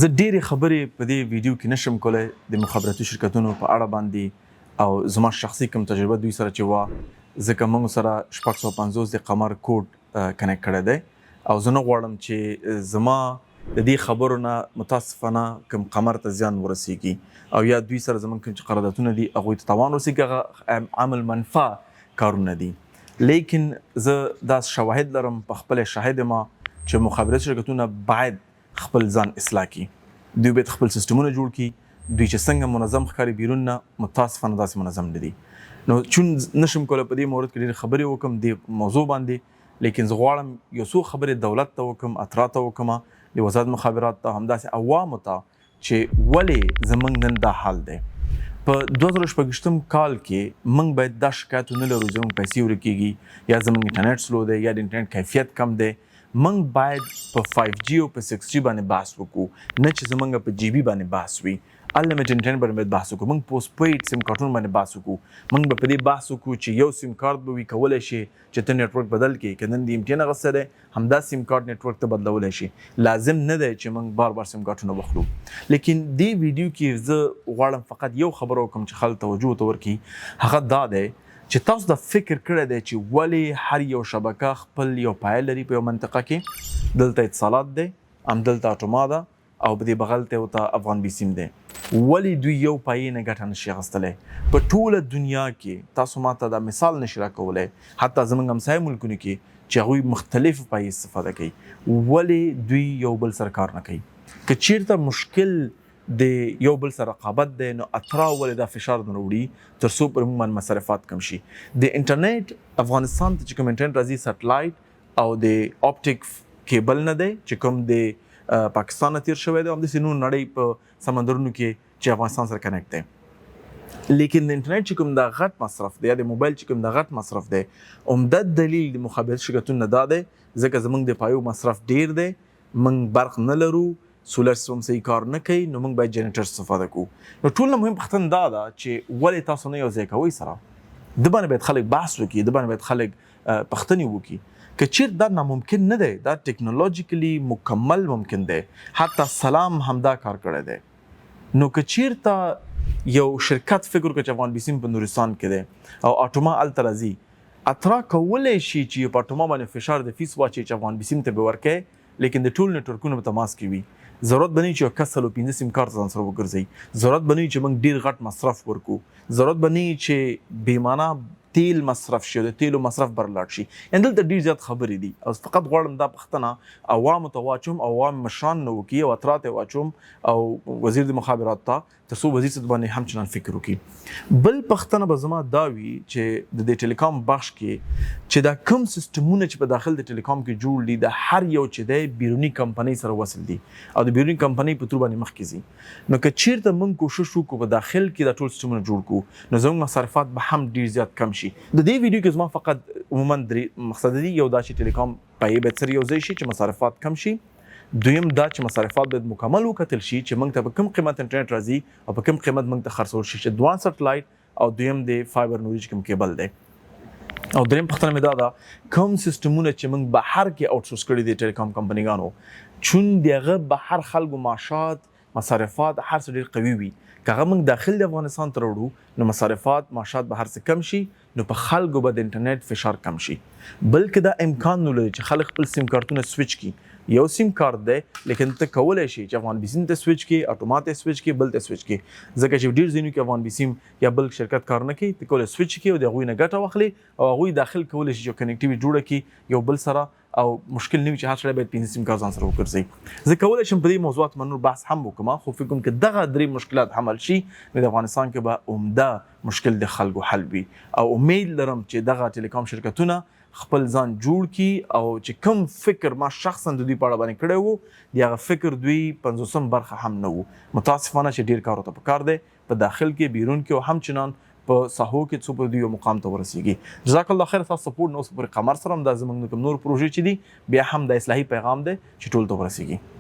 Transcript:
زه ډېرې خبرې په دې ویډیو کې نشم کولی د مخابراتي شرکتونو په اړه باندې او زما شخصي کوم تجربه دوی سره چې وه ځکه موږ سره 650 د قمر کوډ کنیکټ کړی دی او زه نه غواړم چې زما د دې خبرو نه متاسفانه کوم قمر ته زیان ورسیږي او یا دوی سره زموږ کوم چې قراردادونه دي هغوی ته تاوان ورسیږي هغه عامل منفع کارونه دي لیکن زه دا شواهد لرم په خپل شاهد ما چې مخابراتي شرکتونه باید خپل ځان اصلاح کی دوی باید خپل سیستمونه جوړ کی دوی چې څنګه منظم ښکاري بیرون نه متاسفانه داسې منظم نه دي نو چون نشم کولی په دې مورد کې ډېرې خبرې وکړم دې موضوع باندې لیکن زه غواړم یو څو خبرې دولت ته وکړم اترا ته وکړم د وزارت مخابرات ته همداسې عوامو ته چې ولې زموږ نن دا حال دی په 2014 کال کې موږ باید دا شکایت ونه لرو چې زموږ پیسې ورکېږي یا زموږ انټرنیټ سلو دی یا د انټرنیټ کیفیت کم دی موږ باید په 5G او په 6G باندې بحث وکړو نه چې زموږ په GB باندې بحث وي انلیمیټډ انټرنیټ باندې بحث وکړو موږ پوسټ پیډ سیم کارتونو باندې بحث وکړو موږ به په دې بحث وکړو چې یو سیم کارت به وي کولی شي چې ته نیټورک بدل کړي که نن د MTN اغوستی دی همدا سیم کارت نیټورک ته بدلولی شي لازم نه دی چې موږ بار بار سیم کارتونه واخلو لیکن دې ویډیو کې زه غواړم فقط یو خبره وکړم چې خلک توجه ته ورکړي هغه دا دی چې تاسو دا فکر کړی دی چې ولې هر یو شبکه خپل یو پایه لري په یو منطقه کې دلته اتصالات دی همدلته اټوما ده او په دې بغل ته ورته افغان بیسیم دی ولې دوی یو پایې نه ګټه نشي اخیستلی په ټوله دنیا کې تاسو ماته دا مثال نشي راکولی حتی زموږ همسایه ملکونو کې چې هغوی مختلف پایې استفاده کوي ولې دوی یو بل سره کار نه کوي که چیرته مشکل د یو بل سره رقابت دی نو اترا ولې دا فشار نه راوړي تر څو پر موږ باندې مصرفات کم شي د انټرنیټ افغانستان ته چې کوم انټرنیټ راځي سټلایټ او د آپټیک کیبل نه دی چې کوم د پاکستان نه تیر شوی دی همداسې نور نړۍ په سمندرونو کې چې افغانستان سره کنیکټ دی لیکن د انټرنیټ چې کوم دا غټ مصرف دی یا د موبایل چې کوم دا غټ مصرف دی عمده دلیل د مخابراتي شرکتونو نه دا دی ځکه زموږ د پایو مصرف ډیر دی موږ برق نه لرو سولر سیستم صحیح کار نه کوي نو موږ باید جنریټر استفاده کوو نو ټول نه مهم پوښتنه دا ده چې ولې تاسو نه یو ځای کوئ سره د باندې باید خلک بحث وکړي د باندې باید خلک پوښتنې وکړي که چیرې دا ناممکن نه دی دا ټیکنالوژیکلی مکمل ممکن دی حتی سلام همدا کار کړی دی نو که چیرته یو شرکت فکر وکړي چې افغان بیسیم په نورستان کې دی او اټوما هلته راځي اترا کولی شي چې په اټوما باندې فشار د فیس واچوي چې افغان بیسیم ته به ورکوي لیکن د ټول نیټورکونو په تماس کې وي ضرورت به نه وي چې یو کس 5 سیم کارت ځان سره وګرځوي ضرورت به نه وي چې موږ ډېر غټ مصرف ورکړو ضرورت به نه وي چې بېمانه تیل مصرف شي او د تیلو مصرف برلاړ شي یعنې دلته ډېر زیات خبرې دي او فقط غواړم دا پوښتنه عوامو ته واچوم عوام مشران نه وکړي او اترا ته واچوم او وزیر د مخابرات ته تر څو وزیر صاحب باندې همچنان فکر وکړي بل پوښتنه به زما دا وي چې د ټیلیکام بخش کې چې دا کوم سیستمونه چې په داخل د ټیلیکام کې جوړ دي د هر یو چې دی بیروني کمپنۍ سره وصل دي او د بیروني کمپنۍ په تور باندې مخکې ځي نو که چیرته موږ کوشش وکړو په داخل کې دا ټول سیستمونه جوړ کړو نو زموږ مصرفات به هم ډېر زیات کم شي د دې ویډیو کې زما فقط عموما درې مقصد دي یو دا چې ټیلیکام پایې باید سره یو ځای شي چې مصرفات کم شي دویم دا چې مصرفات باید مکمل وکتل شي چې موږ ته په کوم قیمت انټرنیټ راځي او په کوم قیمت موږ ته خرڅول شي چې دوان سټلایټ او دویم د فایبر نورج کوم کیبل دی او دریم پوښتنه مې دا ده کوم سیستمونه چې موږ بهر کې آوټسورس کړي دي ټیلیکام کمپنیګانو چون د هغه بهر خلکو معاشات مصرفات هر څه ډېر قوي وي که هغه موږ داخل د افغانستان ته راوړو نو مصرفات معاشات به هر څه کم شي نو په خلکو به د انټرنیټ فشار کم شي بلکې دا امکان نه لري چې خلک خپل سیم کارتونه سویچ کړي یو سیم کارت دی لیکن ته کولی شي چې افغان بیسیم ته سویچ کړي اټوما ته سویچ کړي بل ته سویچ کړي ځکه چې ډېر ځایونو کې افغان بیسیم یا بل شرکت کار نه کوي ته کولی سویچ کړي او د هغوی نه ګټه واخلي او هغوی داخل کولی شي چې کنیکټیوي جوړه کړي یو بل سره او مشکل نه وي چې هر سړی باید 5 سیم کارت ځان سره وګرځوي زه کولی شم په دې موضوعات باندې بحث هم وکړم خو فکر کوم که دغه درې مشکلات حل شي نو د افغانستان کې به عمده مشکل د خلکو حل وي او امید لرم چې دغه ټیلیکام شرکتونه خپل ځان جوړ کی او چې کوم فکر ما شخصا د دوی په اړه باندې کړی وو د هغه فکر دوی 50 برخه هم نه وو متاسفانه چې ډېر کار ورته پکار دی په داخل کې بیرون کې او همچنان په ساحو کې څو په دوی مقام ته ورسیږي جزاک الله خیر تاسو سپورټ نو پر قمر سره هم دا زموږ کوم نور پروژې چې دي بیا هم د اصلاحي پیغام دی چې ټول ته ورسیږي